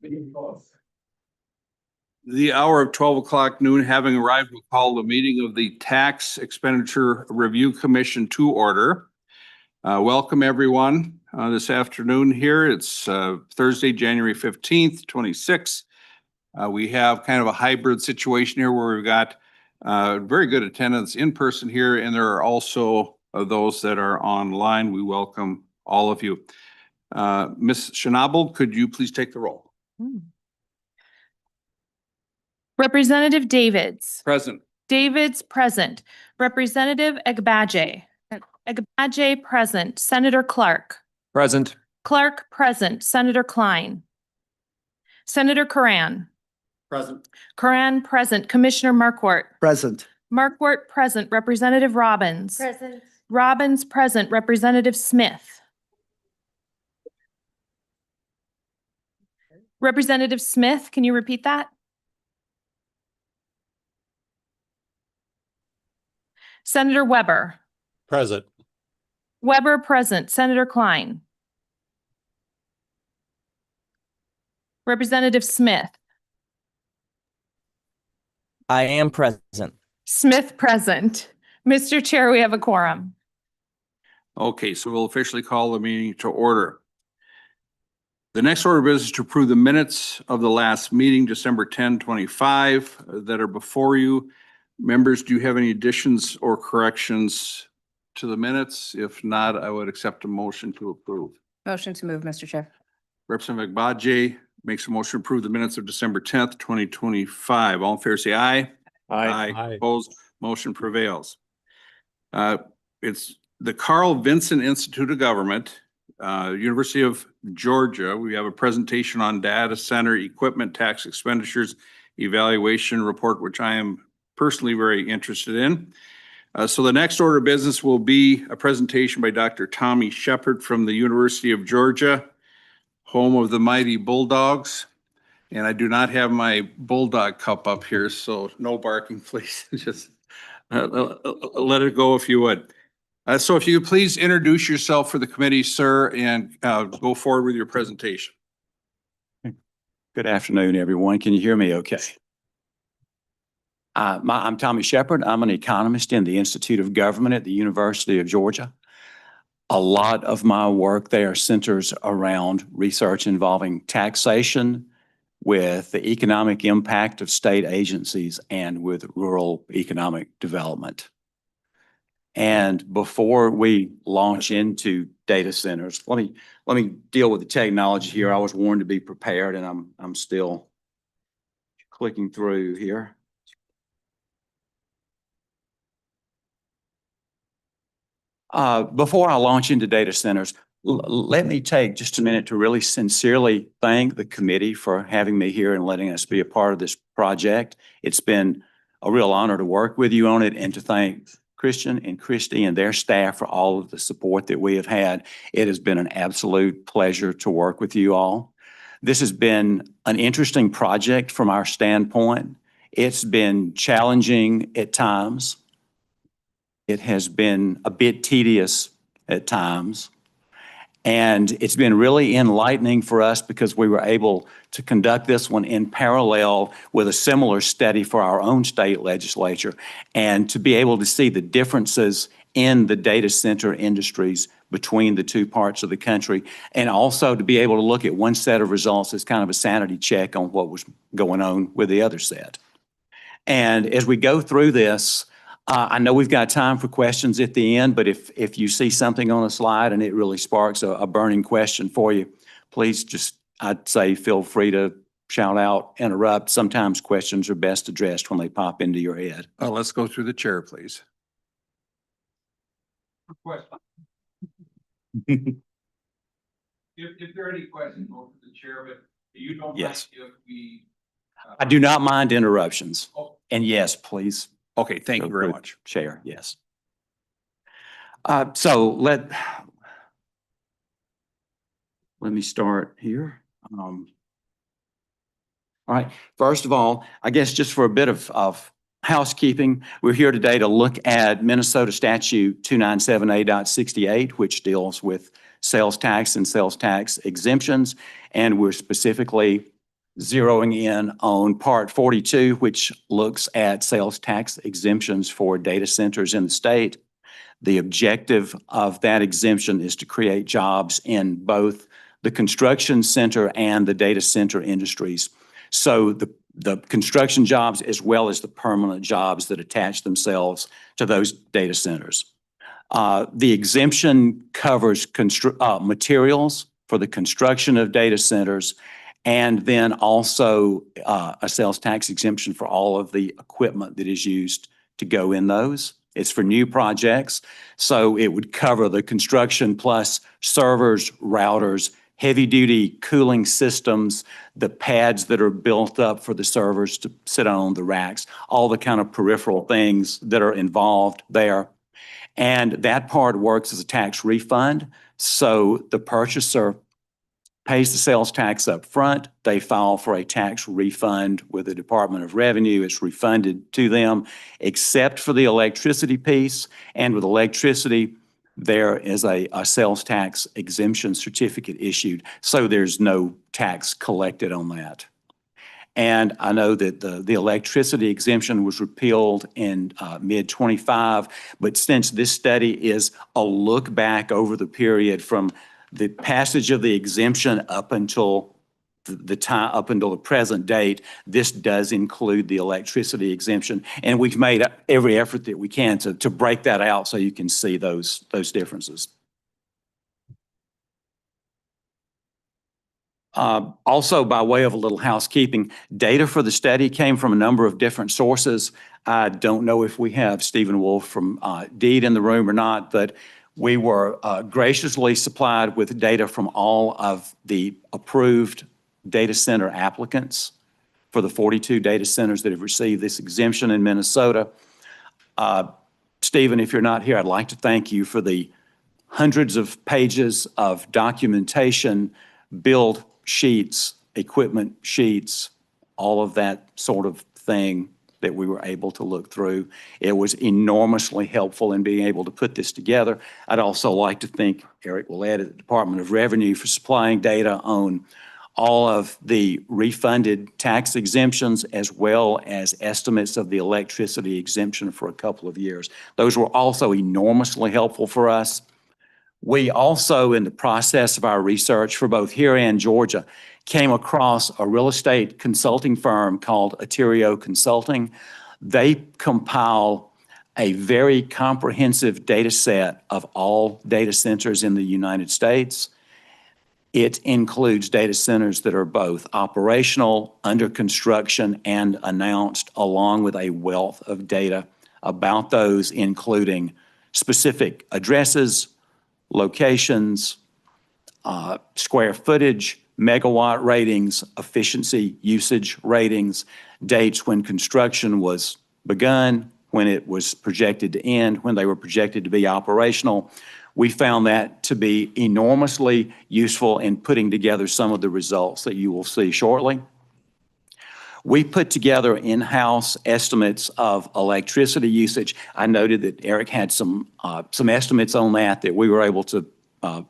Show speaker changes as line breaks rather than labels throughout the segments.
The hour of 12 o'clock noon having arrived, we call the meeting of the Tax Expenditure Review Commission to order. Welcome, everyone, this afternoon here. It's Thursday, January 15th, 26. We have kind of a hybrid situation here where we've got very good attendance in person here, and there are also those that are online. We welcome all of you. Ms. Schnabel, could you please take the roll?
Representative Davids.
Present.
Davids present. Representative Agbaje. Agbaje present. Senator Clark.
Present.
Clark present. Senator Klein. Senator Curran.
Present.
Curran present. Commissioner Markwart.
Present.
Markwart present. Representative Robbins.
Present.
Robbins present. Representative Smith. Representative Smith, can you repeat that? Senator Weber.
Present.
Weber present. Senator Klein. Representative Smith.
I am present.
Smith present. Mr. Chair, we have a quorum.
Okay, so we'll officially call the meeting to order. The next order of business is to approve the minutes of the last meeting, December 10, 25, that are before you. Members, do you have any additions or corrections to the minutes? If not, I would accept a motion to approve.
Motion to move, Mr. Chair.
Representative Agbaje makes a motion to approve the minutes of December 10th, 2025. All in favor, say aye.
Aye.
Opposed, motion prevails. It's the Carl Vinson Institute of Government, University of Georgia. We have a presentation on data center equipment tax expenditures evaluation report, which I am personally very interested in. So the next order of business will be a presentation by Dr. Tommy Shepard from the University of Georgia, home of the mighty Bulldogs. And I do not have my Bulldog cup up here, so no barking, please. Just let it go if you would. So if you could please introduce yourself for the committee, sir, and go forward with your presentation.
Good afternoon, everyone. Can you hear me okay? I'm Tommy Shepard. I'm an economist in the Institute of Government at the University of Georgia. A lot of my work there centers around research involving taxation with the economic impact of state agencies and with rural economic development. And before we launch into data centers, let me deal with the technology here. I was warned to be prepared, and I'm still clicking through here. Before I launch into data centers, let me take just a minute to really sincerely thank the committee for having me here and letting us be a part of this project. It's been a real honor to work with you on it, and to thank Christian and Christy and their staff for all of the support that we have had. It has been an absolute pleasure to work with you all. This has been an interesting project from our standpoint. It's been challenging at times. It has been a bit tedious at times. And it's been really enlightening for us because we were able to conduct this one in parallel with a similar study for our own state legislature, and to be able to see the differences in the data center industries between the two parts of the country, and also to be able to look at one set of results as kind of a sanity check on what was going on with the other set. And as we go through this, I know we've got time for questions at the end, but if you see something on a slide and it really sparks a burning question for you, please just, I'd say, feel free to shout out, interrupt. Sometimes questions are best addressed when they pop into your head.
Let's go through the chair, please. If there are any questions, go to the chair, but you don't mind if we...
I do not mind interruptions.
Oh.
And yes, please.
Okay, thank you very much.
Chair, yes. So let me start here. All right, first of all, I guess just for a bit of housekeeping, we're here today to look at Minnesota Statute 297A.68, which deals with sales tax and sales tax exemptions. And we're specifically zeroing in on Part 42, which looks at sales tax exemptions for data centers in the state. The objective of that exemption is to create jobs in both the construction center and the data center industries. So the construction jobs as well as the permanent jobs that attach themselves to those data centers. The exemption covers materials for the construction of data centers, and then also a sales tax exemption for all of the equipment that is used to go in those. It's for new projects, so it would cover the construction plus servers, routers, heavy-duty cooling systems, the pads that are built up for the servers to sit on the racks, all the kind of peripheral things that are involved there. And that part works as a tax refund. So the purchaser pays the sales tax up front. They file for a tax refund with the Department of Revenue. It's refunded to them, except for the electricity piece. And with electricity, there is a sales tax exemption certificate issued. So there's no tax collected on that. And I know that the electricity exemption was repealed in mid-25, but since this study is a look back over the period from the passage of the exemption up until the present date, this does include the electricity exemption. And we've made every effort that we can to break that out so you can see those differences. Also, by way of a little housekeeping, data for the study came from a number of different sources. I don't know if we have Stephen Wolf from DEED in the room or not, but we were graciously supplied with data from all of the approved data center applicants for the 42 data centers that have received this exemption in Minnesota. Stephen, if you're not here, I'd like to thank you for the hundreds of pages of documentation, build sheets, equipment sheets, all of that sort of thing that we were able to look through. It was enormously helpful in being able to put this together. I'd also like to thank Eric Willett at the Department of Revenue for supplying data on all of the refunded tax exemptions as well as estimates of the electricity exemption for a couple of years. Those were also enormously helpful for us. We also, in the process of our research for both here and Georgia, came across a real estate consulting firm called Aterio Consulting. They compile a very comprehensive data set of all data centers in the United States. It includes data centers that are both operational, under construction, and announced, along with a wealth of data about those, including specific addresses, locations, square footage, megawatt ratings, efficiency usage ratings, dates when construction was begun, when it was projected to end, when they were projected to be operational. We found that to be enormously useful in putting together some of the results that you will see shortly. We put together in-house estimates of electricity usage. I noted that Eric had some estimates on that we were able to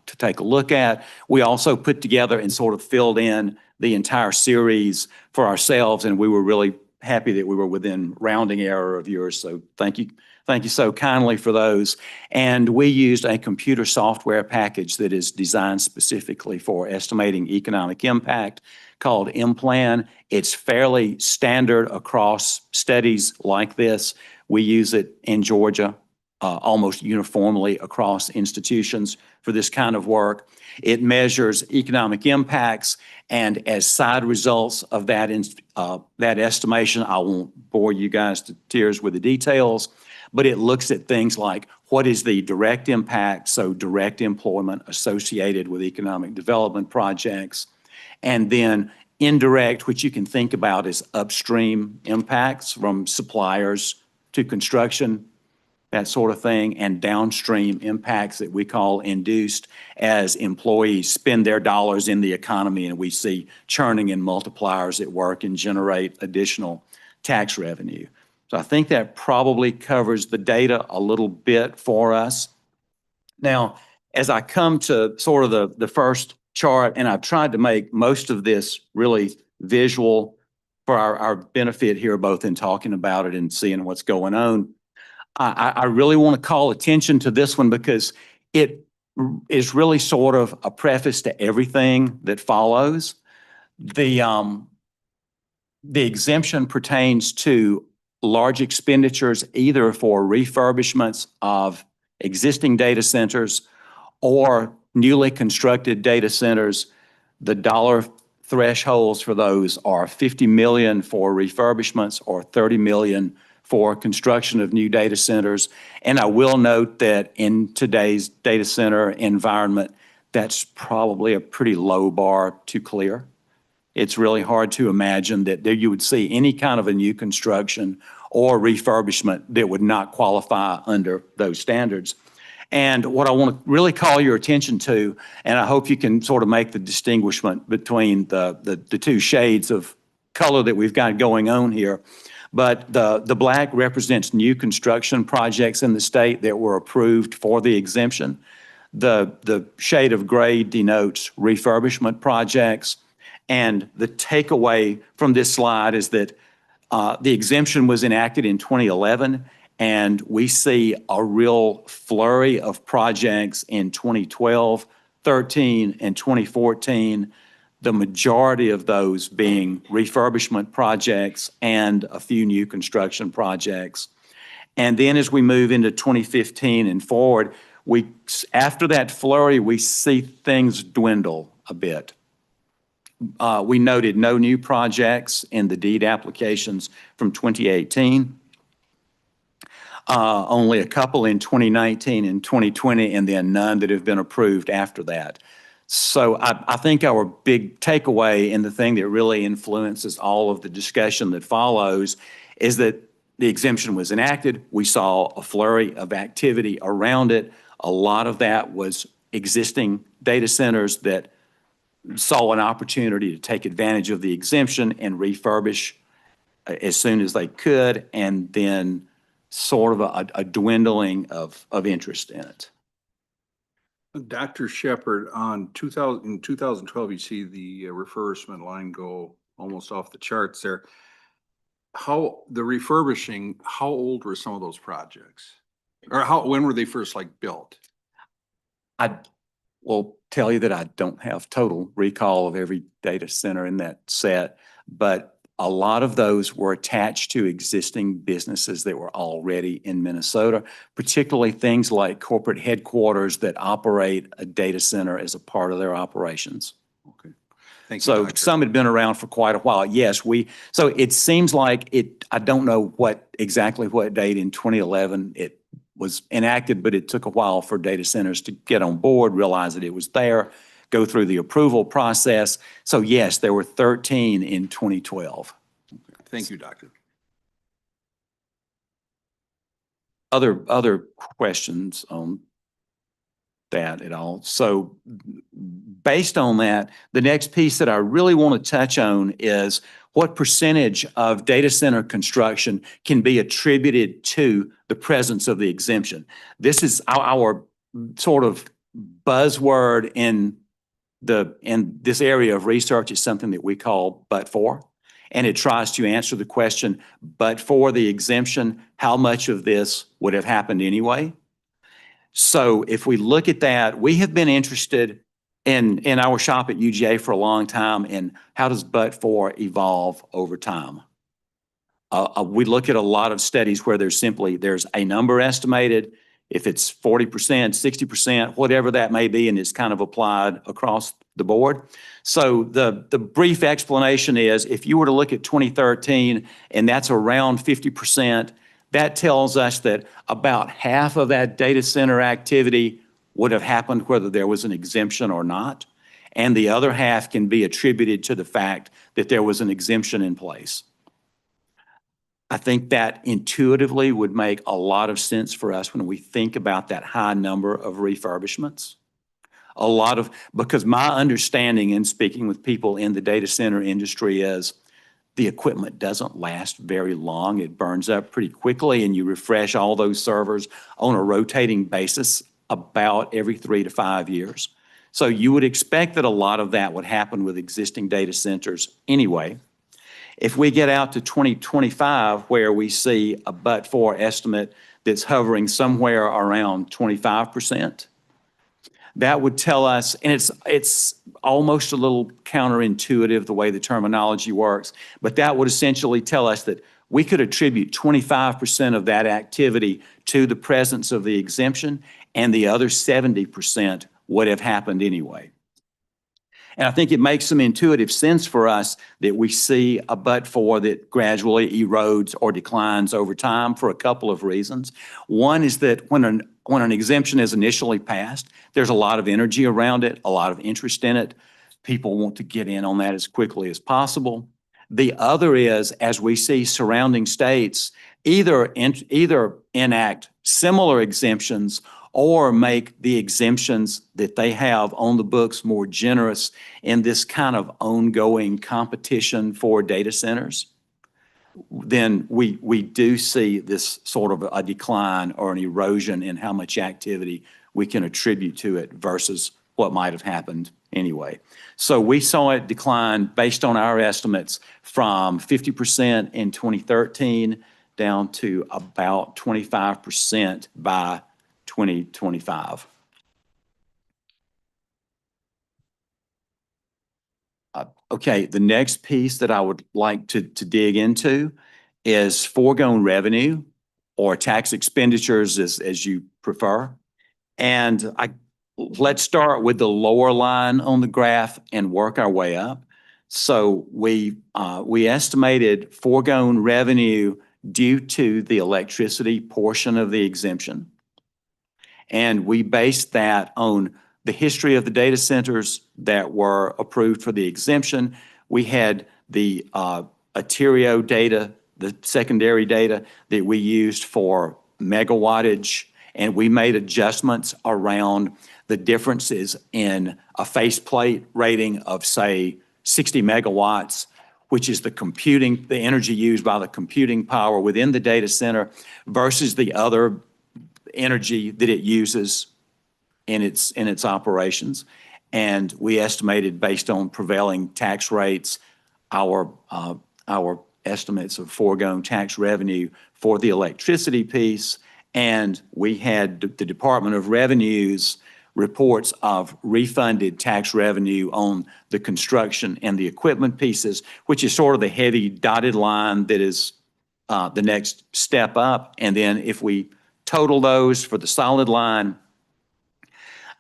take a look at. We also put together and sort of filled in the entire series for ourselves, and we were really happy that we were within rounding error of yours. So thank you so kindly for those. And we used a computer software package that is designed specifically for estimating economic impact called M-Plan. It's fairly standard across studies like this. We use it in Georgia almost uniformly across institutions for this kind of work. It measures economic impacts, and as side results of that estimation, I won't bore you guys to tears with the details, but it looks at things like what is the direct impact, so direct employment associated with economic development projects, and then indirect, which you can think about as upstream impacts from suppliers to construction, that sort of thing, and downstream impacts that we call induced as employees spend their dollars in the economy and we see churning and multipliers at work and generate additional tax revenue. So I think that probably covers the data a little bit for us. Now, as I come to sort of the first chart, and I've tried to make most of this really visual for our benefit here, both in talking about it and seeing what's going on. I really want to call attention to this one because it is really sort of a preface to everything that follows. The exemption pertains to large expenditures either for refurbishments of existing data centers or newly constructed data centers. The dollar thresholds for those are 50 million for refurbishments or 30 million for construction of new data centers. And I will note that in today's data center environment, that's probably a pretty low bar to clear. It's really hard to imagine that there you would see any kind of a new construction or refurbishment that would not qualify under those standards. And what I want to really call your attention to, and I hope you can sort of make the distinguishment between the two shades of color that we've got going on here, but the black represents new construction projects in the state that were approved for the exemption. The shade of gray denotes refurbishment projects. And the takeaway from this slide is that the exemption was enacted in 2011, and we see a real flurry of projects in 2012, 13, and 2014, the majority of those being refurbishment projects and a few new construction projects. And then as we move into 2015 and forward, after that flurry, we see things dwindle a bit. We noted no new projects in the deed applications from 2018. Only a couple in 2019 and 2020, and then none that have been approved after that. So I think our big takeaway and the thing that really influences all of the discussion that follows is that the exemption was enacted. We saw a flurry of activity around it. A lot of that was existing data centers that saw an opportunity to take advantage of the exemption and refurbish as soon as they could, and then sort of a dwindling of interest in it.
Dr. Shepherd, in 2012, you see the refurbishment line go almost off the charts there. How old were some of those projects? Or when were they first built?
I will tell you that I don't have total recall of every data center in that set, but a lot of those were attached to existing businesses that were already in Minnesota, particularly things like corporate headquarters that operate a data center as a part of their operations.
Okay. Thank you,
So
Doctor.
some had been around for quite a while. Yes, so it seems like I don't know exactly what date in 2011 it was enacted, but it took a while for data centers to get on board, realize that it was there, go through the approval process. So yes, there were 13 in 2012.
Thank you, Doctor.
Other questions on that at all? So based on that, the next piece that I really want to touch on is what percentage of data center construction can be attributed to the presence of the exemption. This is our sort of buzzword in this area of research is something that we call but for, and it tries to answer the question, but for the exemption, how much of this would have happened anyway? So if we look at that, we have been interested in our shop at UGA for a long time in how does but for evolve over time. We look at a lot of studies where there's a number estimated. If it's 40%, 60%, whatever that may be, and it's kind of applied across the board. So the brief explanation is if you were to look at 2013 and that's around 50%, that tells us that about half of that data center activity would have happened whether there was an exemption or not. And the other half can be attributed to the fact that there was an exemption in place. I think that intuitively would make a lot of sense for us when we think about that high number of refurbishments. Because my understanding in speaking with people in the data center industry is the equipment doesn't last very long. It burns up pretty quickly, and you refresh all those servers on a rotating basis about every 3 to 5 years. So you would expect that a lot of that would happen with existing data centers anyway. If we get out to 2025, where we see a but-for estimate that's hovering somewhere around 25%, that would tell us, and it's almost a little counterintuitive the way the terminology works, but that would essentially tell us that we could attribute 25% of that activity to the presence of the exemption, and the other 70% would have happened anyway. And I think it makes some intuitive sense for us that we see a but-for that gradually erodes or declines over time for a couple of reasons. One is that when an exemption is initially passed, there's a lot of energy around it, a lot of interest in it. People want to get in on that as quickly as possible. The other is, as we see surrounding states either enact similar exemptions or make the exemptions that they have on the books more generous in this kind of ongoing competition for data centers, then we do see this sort of a decline or an erosion in how much activity we can attribute to it versus what might have happened anyway. So we saw it decline based on our estimates from 50% in 2013 down to about 25% by 2025. Okay, the next piece that I would like to dig into is foregone revenue or tax expenditures as you prefer. And let's start with the lower line on the graph and work our way up. So we estimated foregone revenue due to the electricity portion of the exemption. And we based that on the history of the data centers that were approved for the exemption. We had the Aterio data, the secondary data that we used for megawattage, and we made adjustments around the differences in a faceplate rating of, say, 60 megawatts, which is the energy used by the computing power within the data center versus the other energy that it uses in its operations. And we estimated, based on prevailing tax rates, our estimates of foregone tax revenue for the electricity piece. And we had the Department of Revenue's reports of refunded tax revenue on the construction and the equipment pieces, which is sort of the heavy dotted line that is the next step up. And then if we total those for the solid line,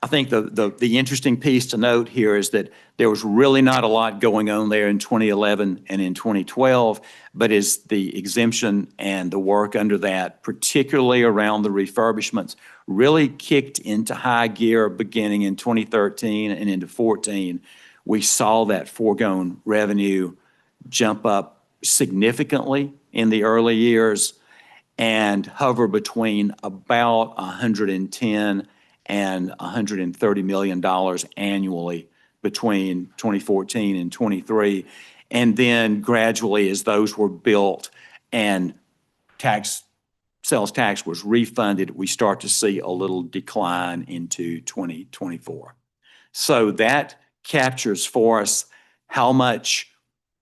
I think the interesting piece to note here is that there was really not a lot going on there in 2011 and in 2012, but as the exemption and the work under that, particularly around the refurbishments, really kicked into high gear beginning in 2013 and into 2014, we saw that foregone revenue jump up significantly in the early years and hover between about 110 and $130 million annually between 2014 and 23. And then gradually, as those were built and sales tax was refunded, we start to see a little decline into 2024. So that captures for us how much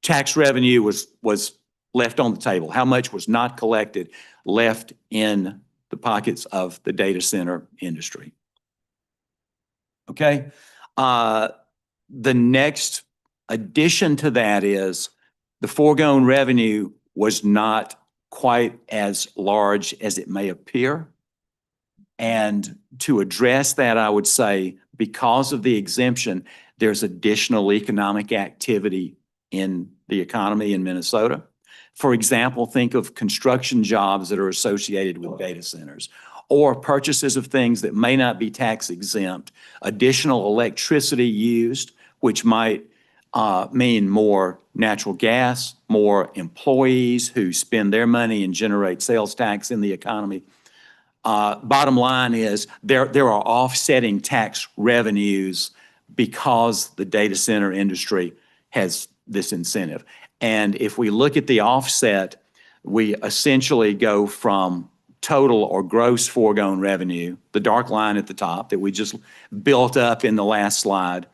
tax revenue was left on the table, how much was not collected, left in the pockets of the data center industry. Okay. The next addition to that is the foregone revenue was not quite as large as it may appear. And to address that, I would say, because of the exemption, there's additional economic activity in the economy in Minnesota. For example, think of construction jobs that are associated with data centers, or purchases of things that may not be tax exempt, additional electricity used, which might mean more natural gas, more employees who spend their money and generate sales tax in the economy. Bottom line is there are offsetting tax revenues because the data center industry has this incentive. And if we look at the offset, we essentially go from total or gross foregone revenue, the dark line at the top that we just built up in the last slide,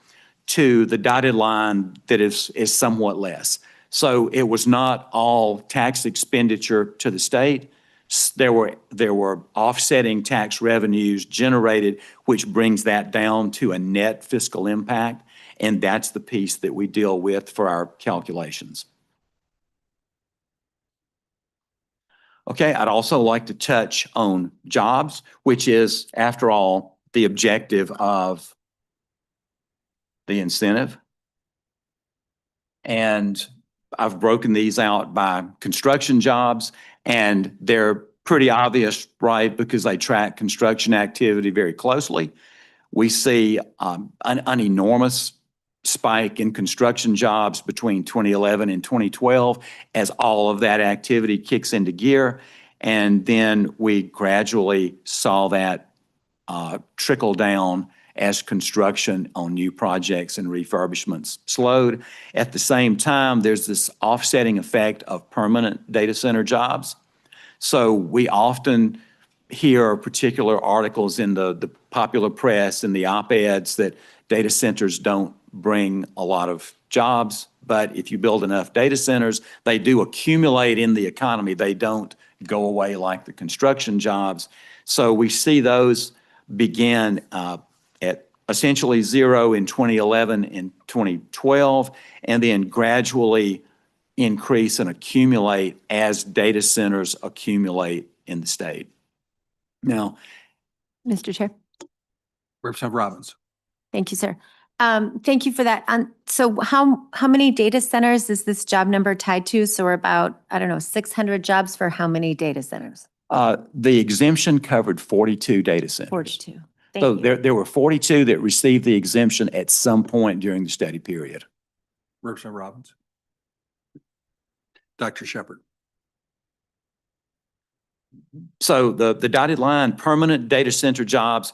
to the dotted line that is somewhat less. So it was not all tax expenditure to the state. There were offsetting tax revenues generated, which brings that down to a net fiscal impact, and that's the piece that we deal with for our calculations. Okay, I'd also like to touch on jobs, which is, after all, the objective of the incentive. And I've broken these out by construction jobs, and they're pretty obvious, right, because they track construction activity very closely. We see an enormous spike in construction jobs between 2011 and 2012 as all of that activity kicks into gear. And then we gradually saw that trickle down as construction on new projects and refurbishments slowed. At the same time, there's this offsetting effect of permanent data center jobs. So we often hear particular articles in the popular press and the op-eds that data centers don't bring a lot of jobs, but if you build enough data centers, they do accumulate in the economy. They don't go away like the construction jobs. So we see those begin at essentially zero in 2011 and 2012, and then gradually increase and accumulate as data centers accumulate in the state. Now,
Mr. Chair.
Representative Robbins.
Thank you, sir. Thank you for that. So how many data centers is this job number tied to? So we're about, I don't know, 600 jobs for how many data centers?
the exemption covered 42 data centers.
42.
So
Thank you.
there were 42 that received the exemption at some point during the study period.
Representative Robbins. Dr. Shepherd.
So the dotted line, permanent data center jobs,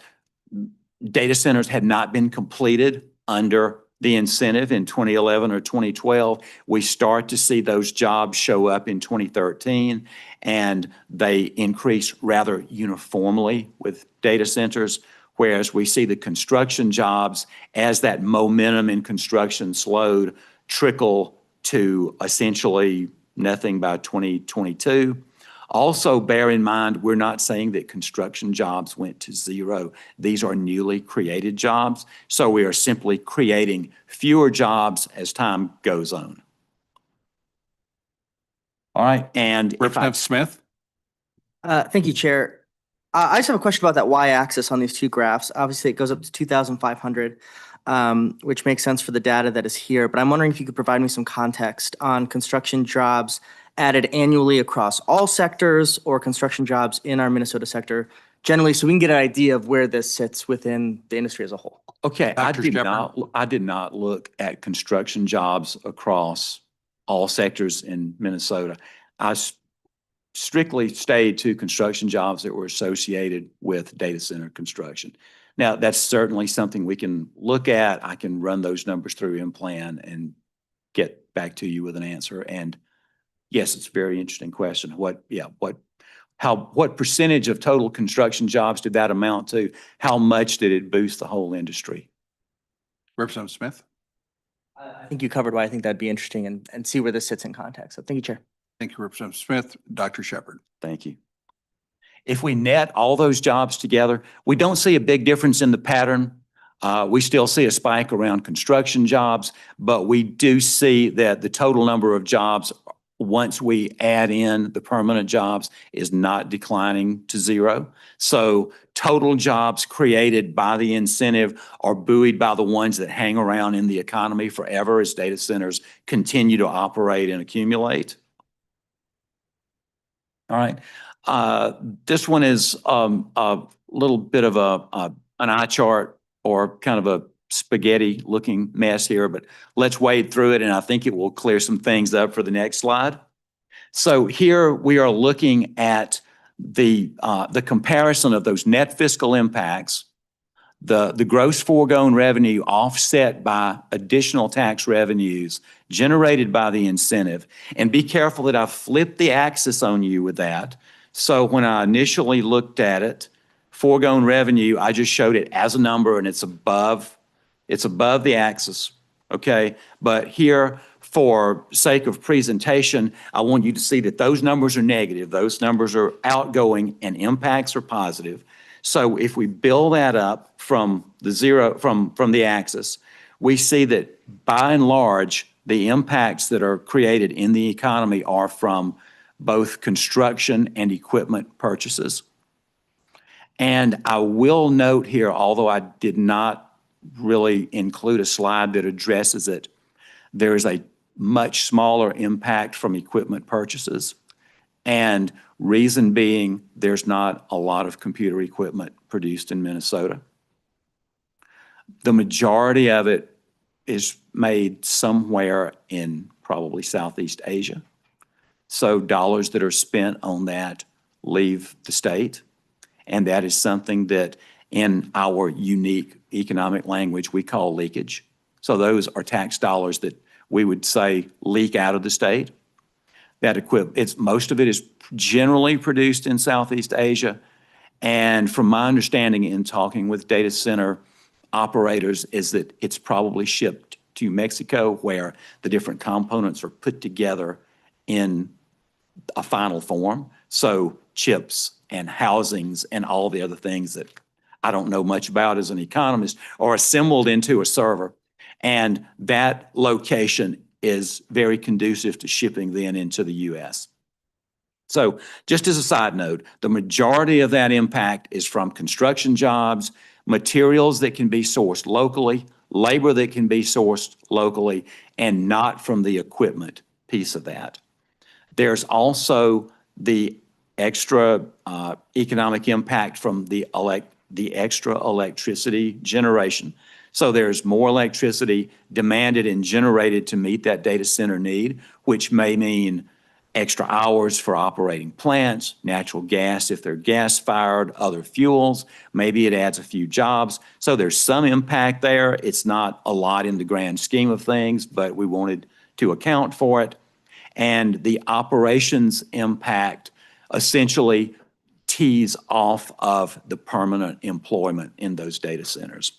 data centers had not been completed under the incentive in 2011 or 2012. We start to see those jobs show up in 2013, and they increase rather uniformly with data centers, whereas we see the construction jobs, as that momentum in construction slowed, trickle to essentially nothing by 2022. Also, bear in mind, we're not saying that construction jobs went to zero. These are newly created jobs, so we are simply creating fewer jobs as time goes on. All right, and if I,
Representative Smith.
Thank you, Chair. I just have a question about that y-axis on these two graphs. Obviously, it goes up to 2,500, which makes sense for the data that is here. But I'm wondering if you could provide me some context on construction jobs added annually across all sectors, or construction jobs in our Minnesota sector generally, so we can get an idea of where this sits within the industry as a whole.
okay, I
Dr.
did
Shepherd.
not look at construction jobs across all sectors in Minnesota. I strictly stayed to construction jobs that were associated with data center construction. Now, that's certainly something we can look at. I can run those numbers through InPlan and get back to you with an answer. And yes, it's a very interesting question. What percentage of total construction jobs did that amount to? How much did it boost the whole industry?
Representative Smith.
I think you covered why I think that'd be interesting, and see where this sits in context. So thank you, Chair.
Thank you, Representative Smith. Dr. Shepherd.
Thank you. If we net all those jobs together, we don't see a big difference in the pattern. We still see a spike around construction jobs, but we do see that the total number of jobs, once we add in the permanent jobs, is not declining to zero. So total jobs created by the incentive are buoyed by the ones that hang around in the economy forever as data centers continue to operate and accumulate. All right. This one is a little bit of an eye chart, or kind of a spaghetti looking mess here, but let's wade through it, and I think it will clear some things up for the next slide. So here we are looking at the comparison of those net fiscal impacts, the gross foregone revenue offset by additional tax revenues generated by the incentive. And be careful that I flip the axis on you with that. So when I initially looked at it, foregone revenue, I just showed it as a number and it's above the axis, okay? But here, for sake of presentation, I want you to see that those numbers are negative. Those numbers are outgoing and impacts are positive. So if we build that up from the zero, from the axis, we see that by and large, the impacts that are created in the economy are from both construction and equipment purchases. And I will note here, although I did not really include a slide that addresses it, there is a much smaller impact from equipment purchases. And reason being, there's not a lot of computer equipment produced in Minnesota. The majority of it is made somewhere in probably Southeast Asia. So dollars that are spent on that leave the state. And that is something that in our unique economic language, we call leakage. So those are tax dollars that we would say leak out of the state. Most of it is generally produced in Southeast Asia. And from my understanding in talking with data center operators is that it's probably shipped to Mexico where the different components are put together in a final form. So chips and housings and all the other things that I don't know much about as an economist are assembled into a server. And that location is very conducive to shipping then into the U.S. So just as a side note, the majority of that impact is from construction jobs, materials that can be sourced locally, labor that can be sourced locally, and not from the equipment piece of that. There's also the extra economic impact from the extra electricity generation. So there's more electricity demanded and generated to meet that data center need, which may mean extra hours for operating plants, natural gas if they're gas-fired, other fuels. Maybe it adds a few jobs. So there's some impact there. It's not a lot in the grand scheme of things, but we wanted to account for it. And the operations impact essentially tees off of the permanent employment in those data centers.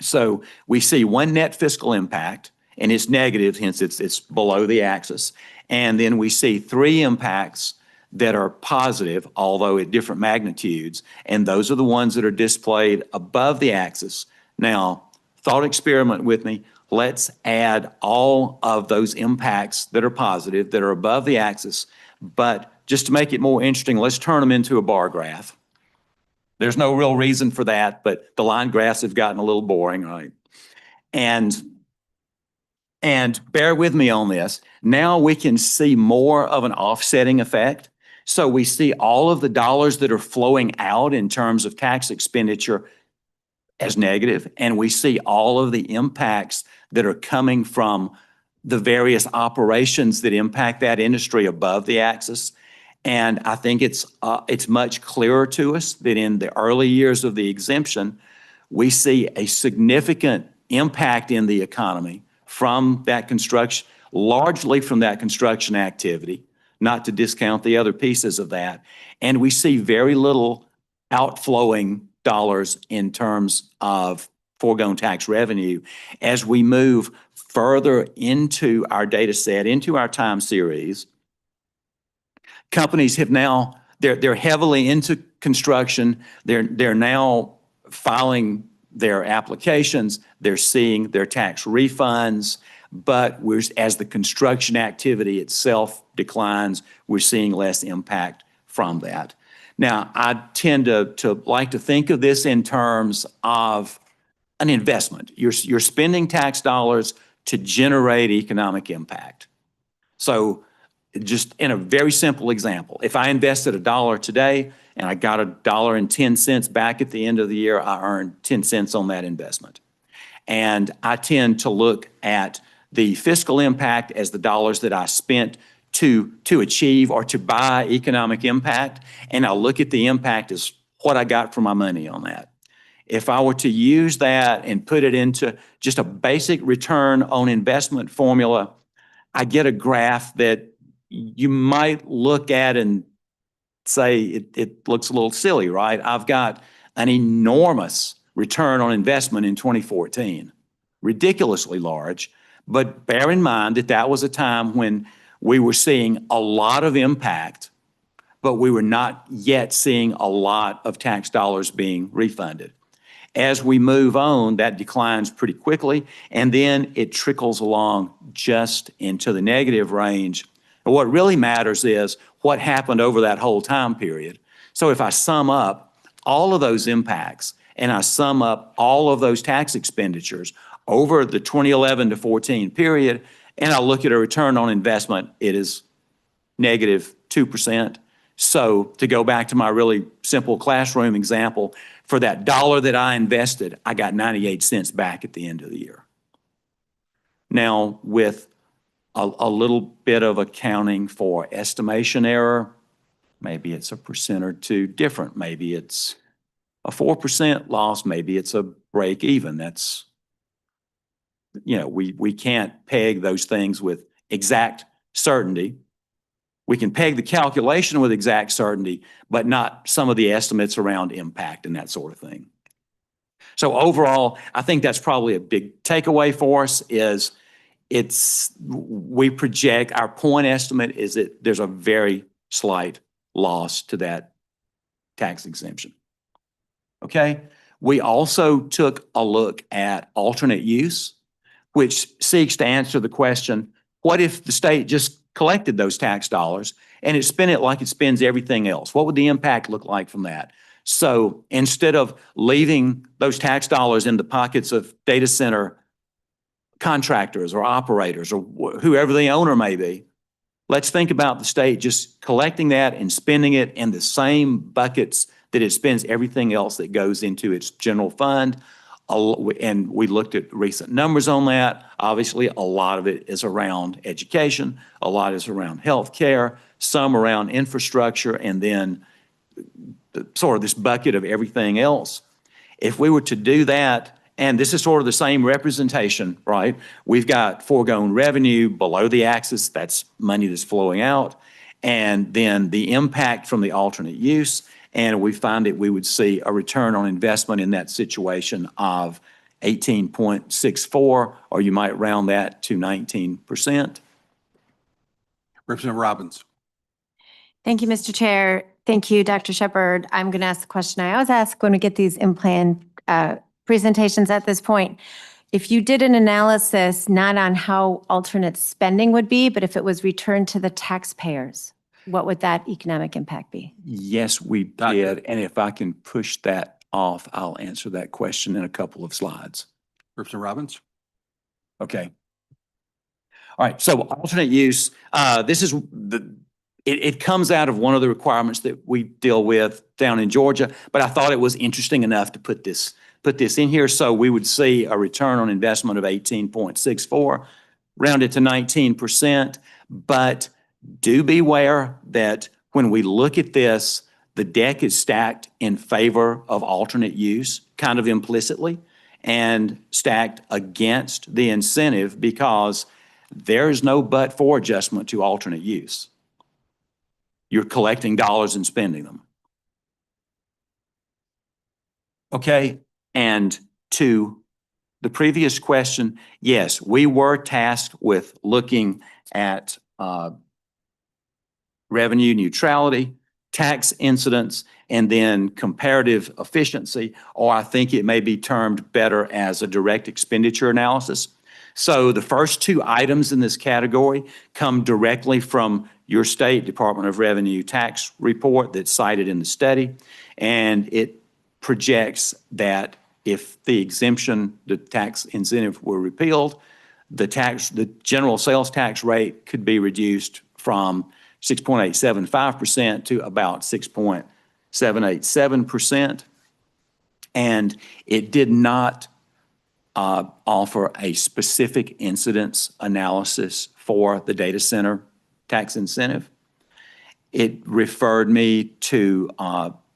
So we see one net fiscal impact, and it's negative, hence it's below the axis. And then we see three impacts that are positive, although at different magnitudes, and those are the ones that are displayed above the axis. Now, thought experiment with me. Let's add all of those impacts that are positive, that are above the axis, but just to make it more interesting, let's turn them into a bar graph. There's no real reason for that, but the line graphs have gotten a little boring, right? And bear with me on this. Now we can see more of an offsetting effect. So we see all of the dollars that are flowing out in terms of tax expenditure as negative, and we see all of the impacts that are coming from the various operations that impact that industry above the axis. And I think it's much clearer to us that in the early years of the exemption, we see a significant impact in the economy from that construction, largely from that construction activity, not to discount the other pieces of that. And we see very little outflowing dollars in terms of foregone tax revenue as we move further into our data set, into our time series. Companies have now, they're heavily into construction. They're now filing their applications. They're seeing their tax refunds, but as the construction activity itself declines, we're seeing less impact from that. Now, I tend to like to think of this in terms of an investment. You're spending tax dollars to generate economic impact. So just in a very simple example, if I invested $1 today and I got $1.10 back at the end of the year, I earned 10 cents on that investment. And I tend to look at the fiscal impact as the dollars that I spent to achieve or to buy economic impact, and I'll look at the impact as what I got for my money on that. If I were to use that and put it into just a basic return on investment formula, I get a graph that you might look at and say it looks a little silly, right? I've got an enormous return on investment in 2014, ridiculously large. But bear in mind that that was a time when we were seeing a lot of impact, but we were not yet seeing a lot of tax dollars being refunded. As we move on, that declines pretty quickly, and then it trickles along just into the negative range. And what really matters is what happened over that whole time period. So if I sum up all of those impacts and I sum up all of those tax expenditures over the 2011 to 14 period, and I look at a return on investment, it is negative 2%. So to go back to my really simple classroom example, for that dollar that I invested, I got 98 cents back at the end of the year. Now, with a little bit of accounting for estimation error, maybe it's a percent or two different. Maybe it's a 4% loss. Maybe it's a break even. That's, we can't peg those things with exact certainty. We can peg the calculation with exact certainty, but not some of the estimates around impact and that sort of thing. So overall, I think that's probably a big takeaway for us is we project, our point estimate is that there's a very slight loss to that tax exemption. Okay? We also took a look at alternate use, which seeks to answer the question, what if the state just collected those tax dollars and it spent it like it spends everything else? What would the impact look like from that? So instead of leaving those tax dollars in the pockets of data center contractors or operators or whoever the owner may be, let's think about the state just collecting that and spending it in the same buckets that it spends everything else that goes into its general fund. And we looked at recent numbers on that. Obviously, a lot of it is around education, a lot is around healthcare, some around infrastructure, and then sort of this bucket of everything else. If we were to do that, and this is sort of the same representation, right? We've got foregone revenue below the axis, that's money that's flowing out, and then the impact from the alternate use. And we find that we would see a return on investment in that situation of 18.64, or you might round that to 19%.
Representative Robbins.
Thank you, Mr. Chair. Thank you, Dr. Shepherd. I'm going to ask the question I always ask when we get these in-plan presentations at this point. If you did an analysis not on how alternate spending would be, but if it was returned to the taxpayers, what would that economic impact be?
Yes, we did. And if I can push that off, I'll answer that question in a couple of slides.
Representative Robbins.
Okay. All right. So alternate use, this is it comes out of one of the requirements that we deal with down in Georgia, but I thought it was interesting enough to put this in here. So we would see a return on investment of 18.64, rounded to 19%, but do beware that when we look at this, the deck is stacked in favor of alternate use, kind of implicitly, and stacked against the incentive because there is no but-for adjustment to alternate use. You're collecting dollars and spending them. Okay, and to the previous question, yes, we were tasked with looking at revenue neutrality, tax incidence, and then comparative efficiency, or I think it may be termed better as a direct expenditure analysis. So the first two items in this category come directly from your state Department of Revenue tax report that's cited in the study, and it projects that if the exemption, the tax incentive were repealed, the general sales tax rate could be reduced from 6.875% to about 6.787%. And it did not offer a specific incidence analysis for the data center tax incentive. It referred me to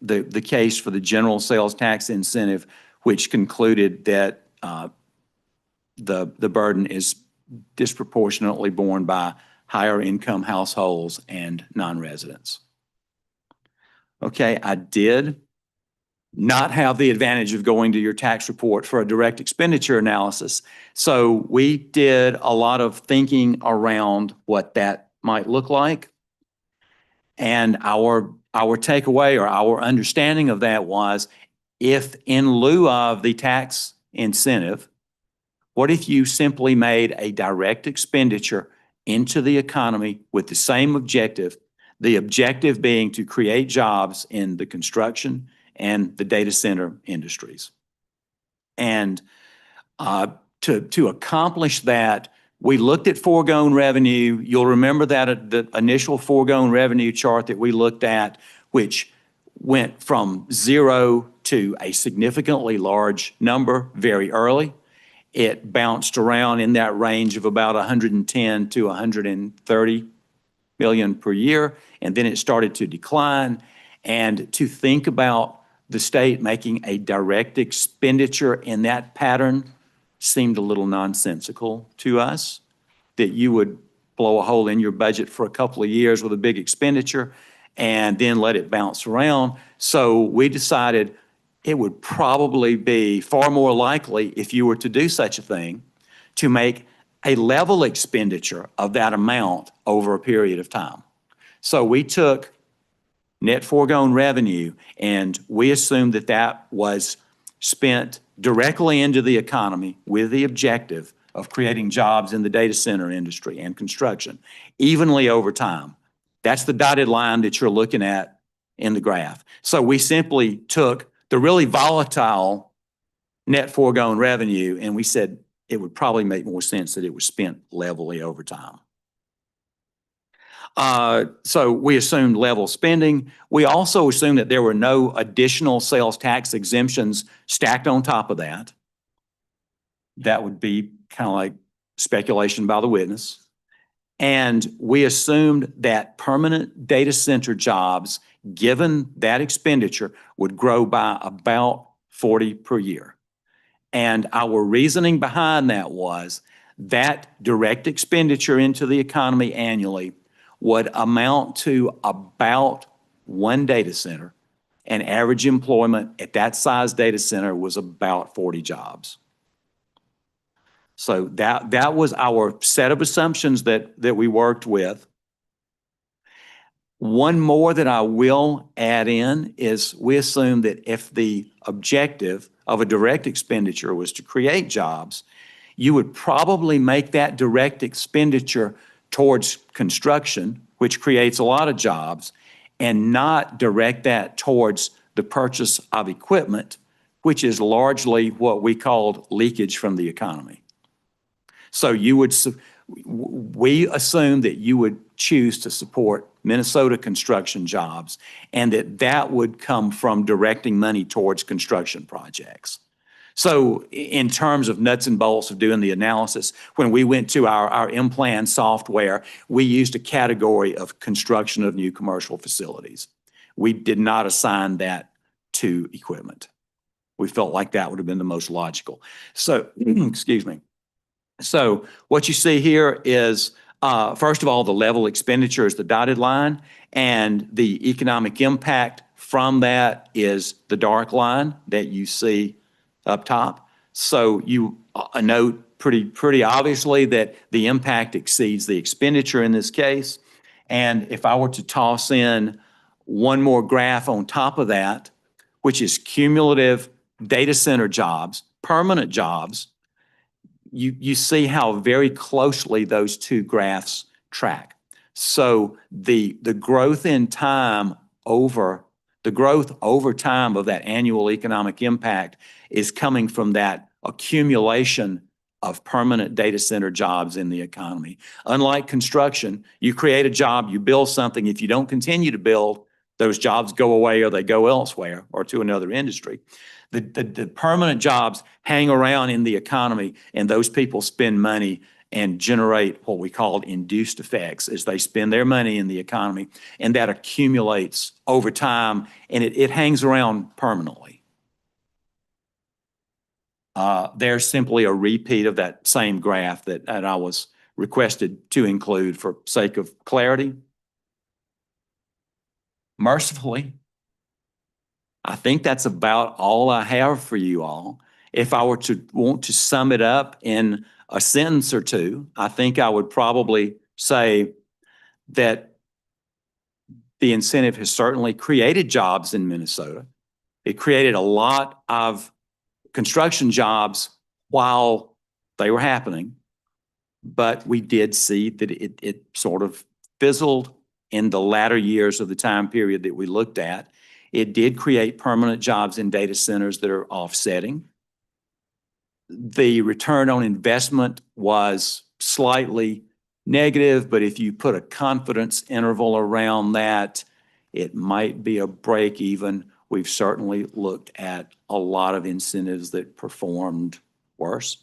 the case for the general sales tax incentive, which concluded that the burden is disproportionately borne by higher income households and non-residents. Okay, I did not have the advantage of going to your tax report for a direct expenditure analysis. So we did a lot of thinking around what that might look like. And our takeaway or our understanding of that was, if in lieu of the tax incentive, what if you simply made a direct expenditure into the economy with the same objective, the objective being to create jobs in the construction and the data center industries? And to accomplish that, we looked at foregone revenue. You'll remember that the initial foregone revenue chart that we looked at, which went from 0 to a significantly large number very early. It bounced around in that range of about 110 to 130 million per year, and then it started to decline. And to think about the state making a direct expenditure in that pattern seemed a little nonsensical to us, that you would blow a hole in your budget for a couple of years with a big expenditure and then let it bounce around. So we decided it would probably be far more likely, if you were to do such a thing, to make a level expenditure of that amount over a period of time. So we took net foregone revenue and we assumed that that was spent directly into the economy with the objective of creating jobs in the data center industry and construction evenly over time. That's the dotted line that you're looking at in the graph. So we simply took the really volatile net foregone revenue and we said it would probably make more sense that it was spent levelly over time. So we assumed level spending. We also assumed that there were no additional sales tax exemptions stacked on top of that. That would be kind of like speculation by the witness. And we assumed that permanent data center jobs, given that expenditure, would grow by about 40 per year. And our reasoning behind that was that direct expenditure into the economy annually would amount to about one data center, and average employment at that size data center was about 40 jobs. So that was our set of assumptions that we worked with. One more that I will add in is we assume that if the objective of a direct expenditure was to create jobs, you would probably make that direct expenditure towards construction, which creates a lot of jobs, and not direct that towards the purchase of equipment, which is largely what we called leakage from the economy. So we assume that you would choose to support Minnesota construction jobs and that would come from directing money towards construction projects. So in terms of nuts and bolts of doing the analysis, when we went to our M-Plan software, we used a category of construction of new commercial facilities. We did not assign that to equipment. We felt like that would have been the most logical. So, excuse me. So what you see here is, first of all, the level expenditure is the dotted line, and the economic impact from that is the dark line that you see up top. So you note pretty obviously that the impact exceeds the expenditure in this case. And if I were to toss in one more graph on top of that, which is cumulative data center jobs, permanent jobs, you see how very closely those two graphs track. So the growth in time over time of that annual economic impact is coming from that accumulation of permanent data center jobs in the economy. Unlike construction, you create a job, you build something. If you don't continue to build, those jobs go away or they go elsewhere or to another industry. The permanent jobs hang around in the economy, and those people spend money and generate what we call induced effects as they spend their money in the economy, and that accumulates over time, and it hangs around permanently. There's simply a repeat of that same graph that I was requested to include for sake of clarity. Mercifully, I think that's about all I have for you all. If I were to want to sum it up in a sentence or two, I think I would probably say that the incentive has certainly created jobs in Minnesota. It created a lot of construction jobs while they were happening. But we did see that it sort of fizzled in the latter years of the time period that we looked at. It did create permanent jobs in data centers that are offsetting. The return on investment was slightly negative, but if you put a confidence interval around that, it might be a break even. We've certainly looked at a lot of incentives that performed worse.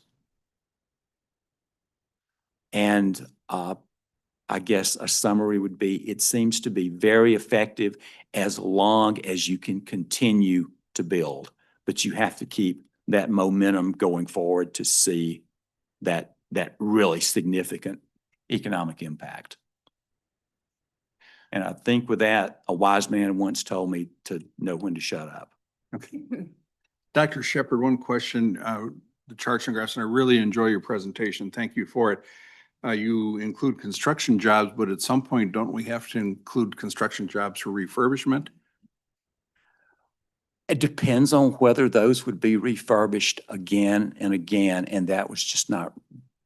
And I guess a summary would be, it seems to be very effective as long as you can continue to build. But you have to keep that momentum going forward to see that really significant economic impact. And I think with that, a wise man once told me to know when to shut up.
Okay. Dr. Shepherd, one question, the charts and graphs, and I really enjoy your presentation. Thank you for it. You include construction jobs, but at some point, don't we have to include construction jobs for refurbishment?
It depends on whether those would be refurbished again and again, and that was just not,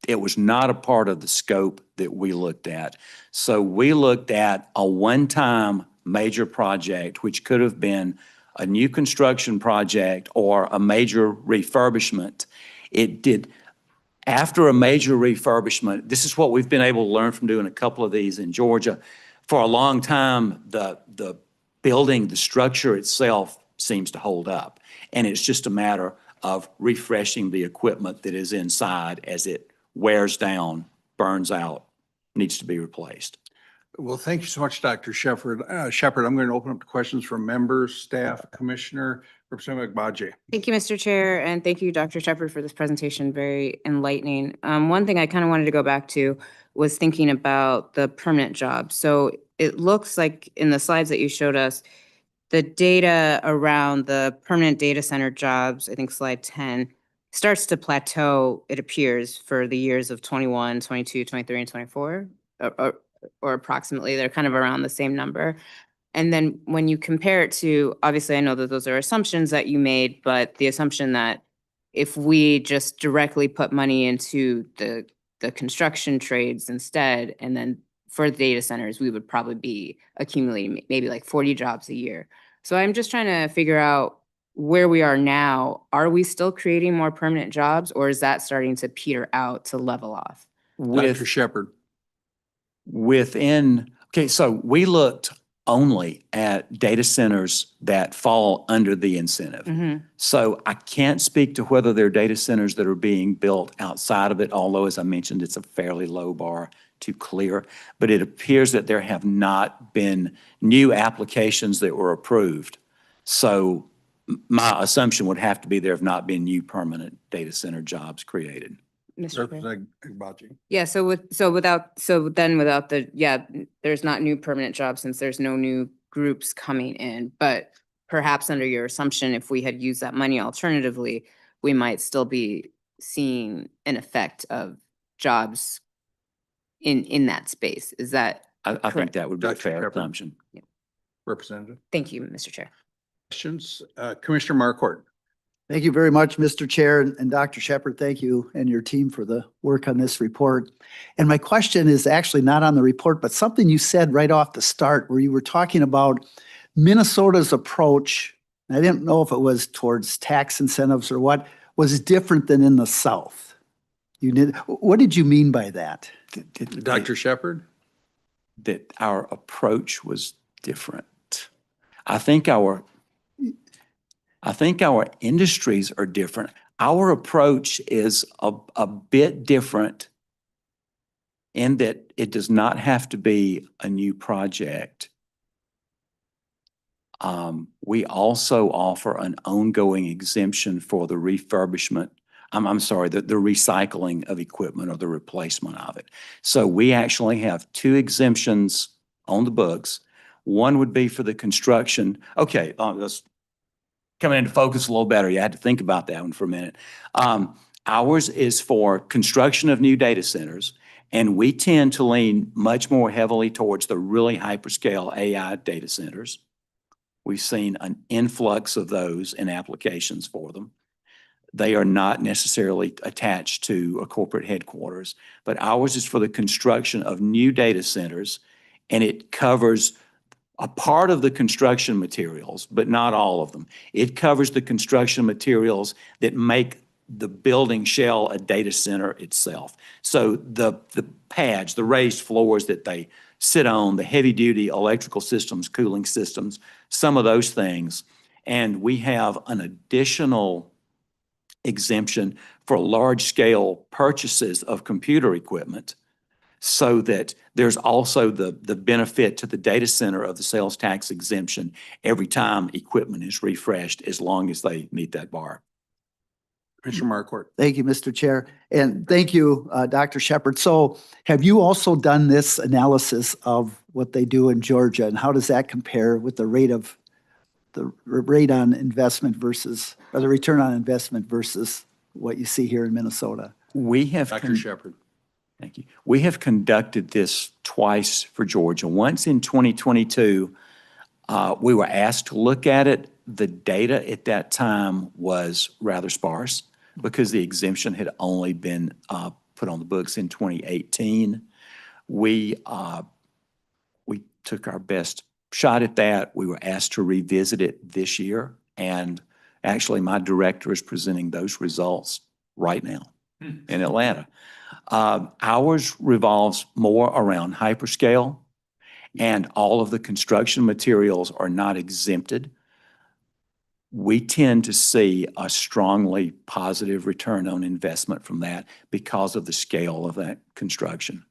it was not a part of the scope that we looked at. So we looked at a one-time major project, which could have been a new construction project or a major refurbishment. It did. After a major refurbishment, this is what we've been able to learn from doing a couple of these in Georgia. For a long time, the building, the structure itself seems to hold up. And it's just a matter of refreshing the equipment that is inside as it wears down, burns out, needs to be replaced.
Well, thank you so much, Dr. Shepherd. Shepherd, I'm going to open up to questions from members, staff, commissioner, Representative Agbaje.
Thank you, Mr. Chair, and thank you, Dr. Shepherd, for this presentation. Very enlightening. One thing I kind of wanted to go back to was thinking about the permanent jobs. So it looks like in the slides that you showed us, the data around the permanent data center jobs, I think slide 10, starts to plateau, it appears, for the years of 21, 22, 23, and 24, or approximately. They're kind of around the same number. And then when you compare it to, obviously, I know that those are assumptions that you made, but the assumption that if we just directly put money into the construction trades instead, and then for the data centers, we would probably be accumulating maybe like 40 jobs a year. So I'm just trying to figure out where we are now. Are we still creating more permanent jobs, or is that starting to peter out to level off?
Dr. Shepherd.
Okay, so we looked only at data centers that fall under the incentive.
Mm-hmm.
So I can't speak to whether there are data centers that are being built outside of it, although, as I mentioned, it's a fairly low bar to clear. But it appears that there have not been new applications that were approved. So my assumption would have to be there have not been new permanent data center jobs created.
Mr. Chair.
Representative Agbaje.
Yeah, there's not new permanent jobs since there's no new groups coming in. But perhaps under your assumption, if we had used that money alternatively, we might still be seeing an effect of jobs in that space. Is that
I think
correct?
that would be a
Dr.
fair
Shepherd.
assumption.
Representative.
Thank you, Mr. Chair.
Questions? Commissioner Marquardt.
Thank you very much, Mr. Chair, and Dr. Shepherd, thank you and your team for the work on this report. And my question is actually not on the report, but something you said right off the start where you were talking about Minnesota's approach. I didn't know if it was towards tax incentives or what, was different than in the South. What did you mean by that?
Dr. Shepherd.
That our approach was different. I think our industries are different. Our approach is a bit different in that it does not have to be a new project. We also offer an ongoing exemption for the refurbishment. I'm sorry, the recycling of equipment or the replacement of it. So we actually have two exemptions on the books. One would be for the construction. Okay, coming into focus a little better. You had to think about that one for a minute. Ours is for construction of new data centers, and we tend to lean much more heavily towards the really hyperscale AI data centers. We've seen an influx of those in applications for them. They are not necessarily attached to a corporate headquarters, but ours is for the construction of new data centers, and it covers a part of the construction materials, but not all of them. It covers the construction materials that make the building shell a data center itself. So the pads, the raised floors that they sit on, the heavy-duty electrical systems, cooling systems, some of those things. And we have an additional exemption for large-scale purchases of computer equipment, so that there's also the benefit to the data center of the sales tax exemption every time equipment is refreshed, as long as they meet that bar.
Commissioner Markort.
Thank you, Mr. Chair. And thank you, Dr. Shepherd. So have you also done this analysis of what they do in Georgia, and how does that compare with the rate on investment versus, or the return on investment versus what you see here in Minnesota?
We have.
Dr. Shepherd.
Thank you. We have conducted this twice for Georgia. Once in 2022, we were asked to look at it. The data at that time was rather sparse because the exemption had only been put on the books in 2018. We took our best shot at that. We were asked to revisit it this year, and actually my director is presenting those results right now in Atlanta. Ours revolves more around hyperscale, and all of the construction materials are not exempted. We tend to see a strongly positive return on investment from that because of the scale of that construction.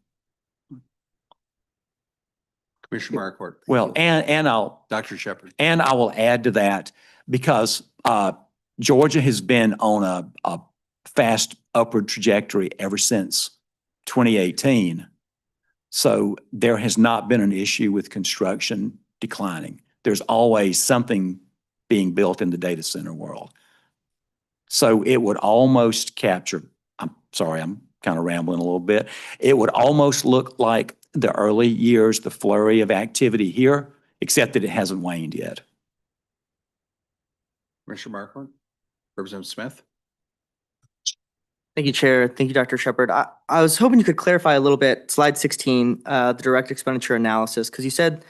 Commissioner Markort.
Well, and I'll,
Dr. Shepherd.
and I will add to that, because Georgia has been on a fast upward trajectory ever since 2018. So there has not been an issue with construction declining. There's always something being built in the data center world. So it would almost capture, I'm sorry, I'm kind of rambling a little bit. It would almost look like the early years, the flurry of activity here, except that it hasn't waned yet.
Commissioner Markort. Representative Smith.
Thank you, Chair. Thank you, Dr. Shepherd. I was hoping you could clarify a little bit, slide 16, the direct expenditure analysis, because you said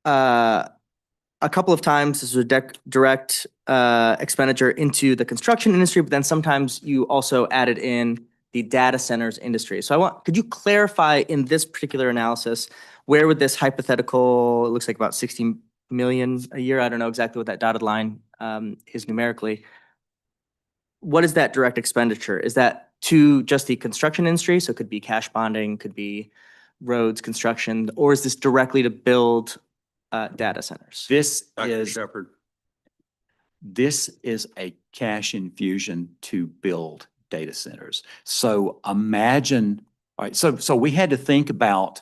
a couple of times this was a direct expenditure into the construction industry, but then sometimes you also added in the data centers industry. So could you clarify in this particular analysis, where would this hypothetical, it looks like about 60 million a year, I don't know exactly what that dotted line is numerically. What is that direct expenditure? Is that to just the construction industry? So it could be cash bonding, could be roads, construction, or is this directly to build data centers?
Dr. Shepherd.
This is a cash infusion to build data centers. So imagine, all right, so we had to think about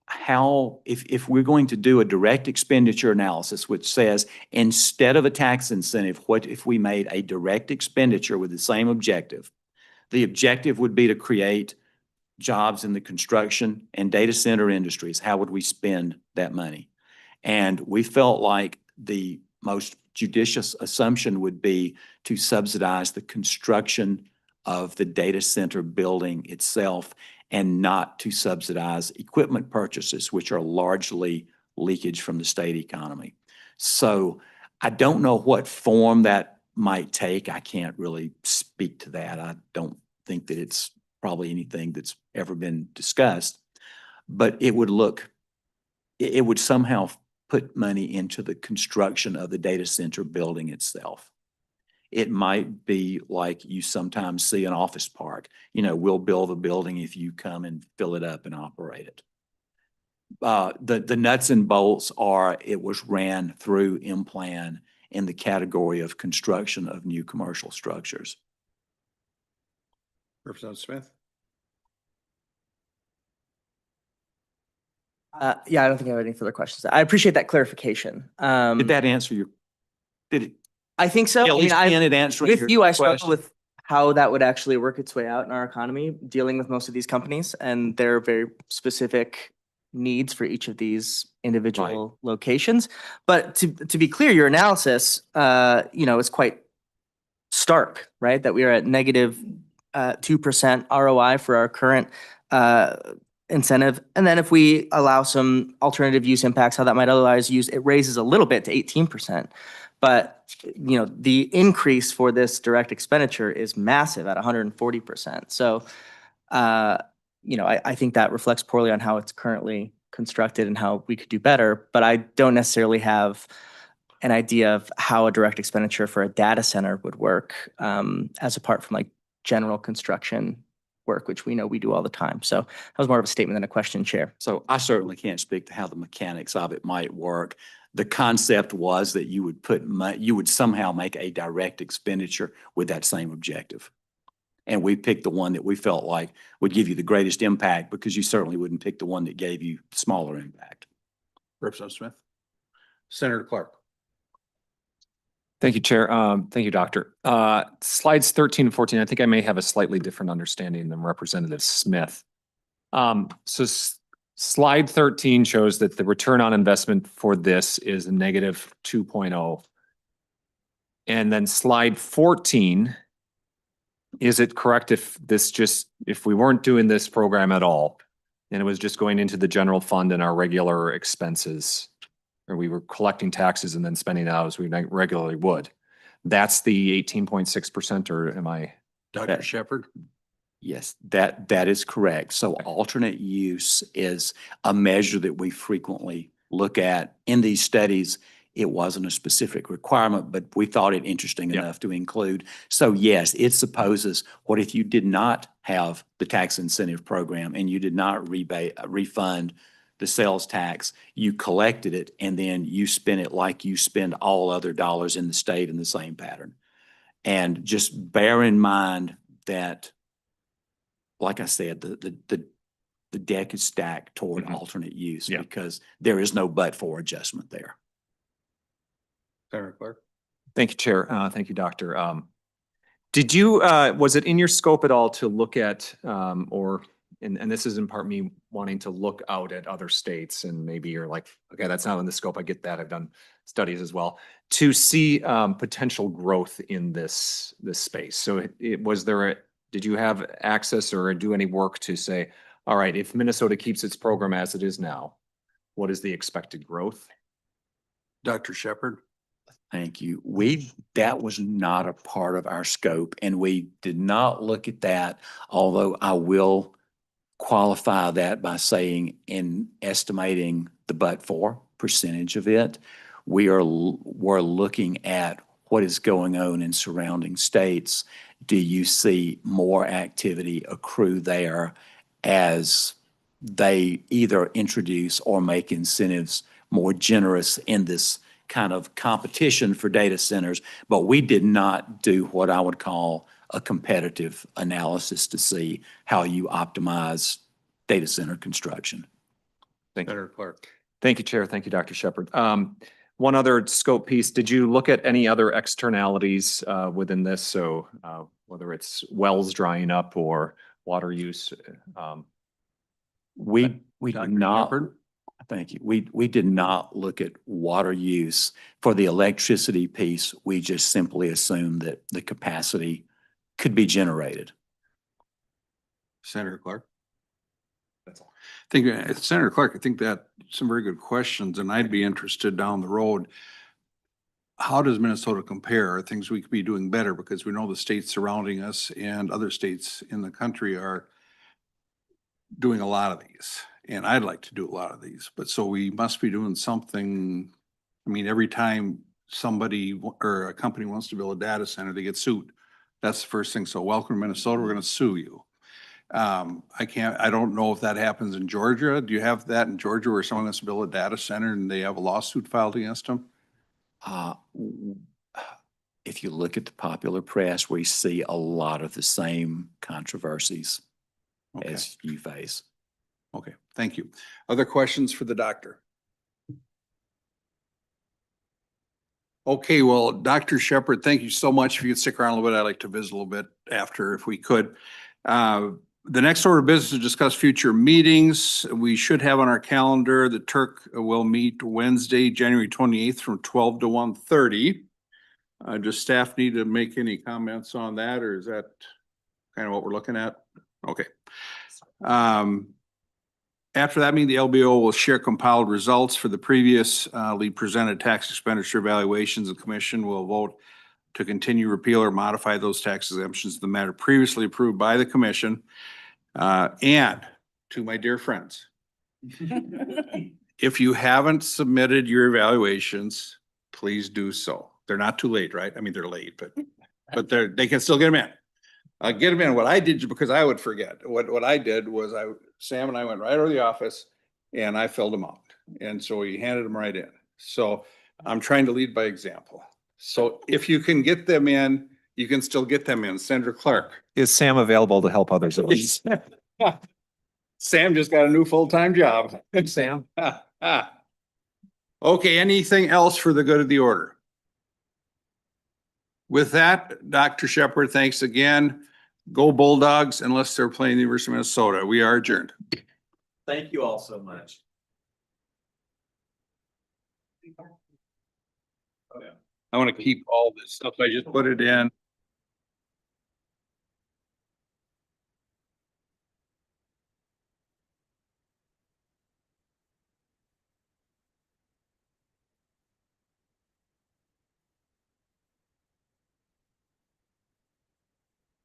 how, if we're going to do a direct expenditure analysis, which says instead of a tax incentive, what if we made a direct expenditure with the same objective? The objective would be to create jobs in the construction and data center industries. How would we spend that money? And we felt like the most judicious assumption would be to subsidize the construction of the data center building itself, and not to subsidize equipment purchases, which are largely leakage from the state economy. So I don't know what form that might take. I can't really speak to that. I don't think that it's probably anything that's ever been discussed, but it would somehow put money into the construction of the data center building itself. It might be like you sometimes see an office park. You know, we'll build a building if you come and fill it up and operate it. The nuts and bolts are, it was ran through M-Plan in the category of construction of new commercial structures.
Representative Smith.
Yeah, I don't think I have any further questions. I appreciate that clarification.
Did that answer your, did it?
I think so.
At
I mean,
least
I,
in it answering
with
your
you, I struggle
question.
with how that would actually work its way out in our economy, dealing with most of these companies and their very specific needs for each of these individual locations. But to be clear, your analysis, is quite stark, right? That we are at negative 2% ROI for our current incentive. And then if we allow some alternative use impacts, how that might otherwise use, it raises a little bit to 18%. But, the increase for this direct expenditure is massive at 140%. So, I think that reflects poorly on how it's currently constructed and how we could do better. But I don't necessarily have an idea of how a direct expenditure for a data center would work, as apart from like general construction work, which we know we do all the time. So that was more of a statement than a question, Chair.
So I certainly can't speak to how the mechanics of it might work. The concept was that you would somehow make a direct expenditure with that same objective. And we picked the one that we felt like would give you the greatest impact, because you certainly wouldn't pick the one that gave you smaller impact.
Representative Smith. Senator Clark.
Thank you, Chair. Thank you, Doctor. Slides 13 and 14, I think I may have a slightly different understanding than Representative Smith. Slide 13 shows that the return on investment for this is a negative 2.0. And then slide 14, is it correct if we weren't doing this program at all, and it was just going into the general fund and our regular expenses, or we were collecting taxes and then spending it out as we regularly would, that's the 18.6%, or am I?
Dr. Shepherd.
Yes, that is correct. So alternate use is a measure that we frequently look at in these studies. It wasn't a specific requirement, but we thought it interesting enough to include. So yes, it supposes, what if you did not have the tax incentive program and you did not refund the sales tax, you collected it and then you spent it like you spend all other dollars in the state in the same pattern. And just bear in mind that, like I said, the deck is stacked toward alternate use because there is no but-for adjustment there.
Senator Clark.
Thank you, Chair. Thank you, Doctor. Was it in your scope at all to look at, and this is in part me wanting to look out at other states, and maybe you're like, okay, that's not in the scope. I get that. I've done studies as well, to see potential growth in this space. So did you have access or do any work to say, all right, if Minnesota keeps its program as it is now, what is the expected growth?
Dr. Shepherd.
Thank you. That was not a part of our scope, and we did not look at that, although I will qualify that by saying, in estimating the but-for percentage of it, we're looking at what is going on in surrounding states. Do you see more activity accrue there as they either introduce or make incentives more generous in this kind of competition for data centers? But we did not do what I would call a competitive analysis to see how you optimize data center construction.
Thank you.
Senator Clark.
Thank you, Chair. Thank you, Dr. Shepherd. One other scope piece, did you look at any other externalities within this? So whether it's wells drying up or water use?
We did
Dr.
not.
Shepherd?
Thank you. We did not look at water use. For the electricity piece, we just simply assumed that the capacity could be generated.
Senator Clark. That's all. Senator Clark, I think that some very good questions, and I'd be interested down the road. How does Minnesota compare? Are things we could be doing better? Because we know the states surrounding us and other states in the country are doing a lot of these, and I'd like to do a lot of these, but so we must be doing something. I mean, every time somebody or a company wants to build a data center, they get sued. That's the first thing. So welcome to Minnesota, we're going to sue you. I don't know if that happens in Georgia. Do you have that in Georgia where someone wants to build a data center and they have a lawsuit filed against them?
If you look at the popular press, we see a lot of the same controversies as you face.
Okay, thank you. Other questions for the doctor? Okay, well, Dr. Shepherd, thank you so much. If you could stick around a little bit, I'd like to visit a little bit after if we could. The next order of business is to discuss future meetings. We should have on our calendar, the TERC will meet Wednesday, January 28th from 12 to 1:30. Does staff need to make any comments on that, or is that kind of what we're looking at? Okay. After that meeting, the LBO will share compiled results for the previously presented tax expenditure evaluations. The commission will vote to continue, repeal, or modify those tax exemptions, the matter previously approved by the commission. And to my dear friends, if you haven't submitted your evaluations, please do so. They're not too late, right? I mean, they're late, but they can still get them in. Get them in. What I did, because I would forget, what I did was Sam and I went right over to the office and I filled them out. And so he handed them right in. So I'm trying to lead by example. So if you can get them in, you can still get them in. Senator Clark.
Is Sam available to help others?
Sam just got a new full-time job.
Sam?
Okay, anything else for the good of the order? With that, Dr. Shepherd, thanks again. Go Bulldogs, unless they're playing the University of Minnesota. We are adjourned.
Thank you all so much.
I want to keep all this stuff. I just put it in.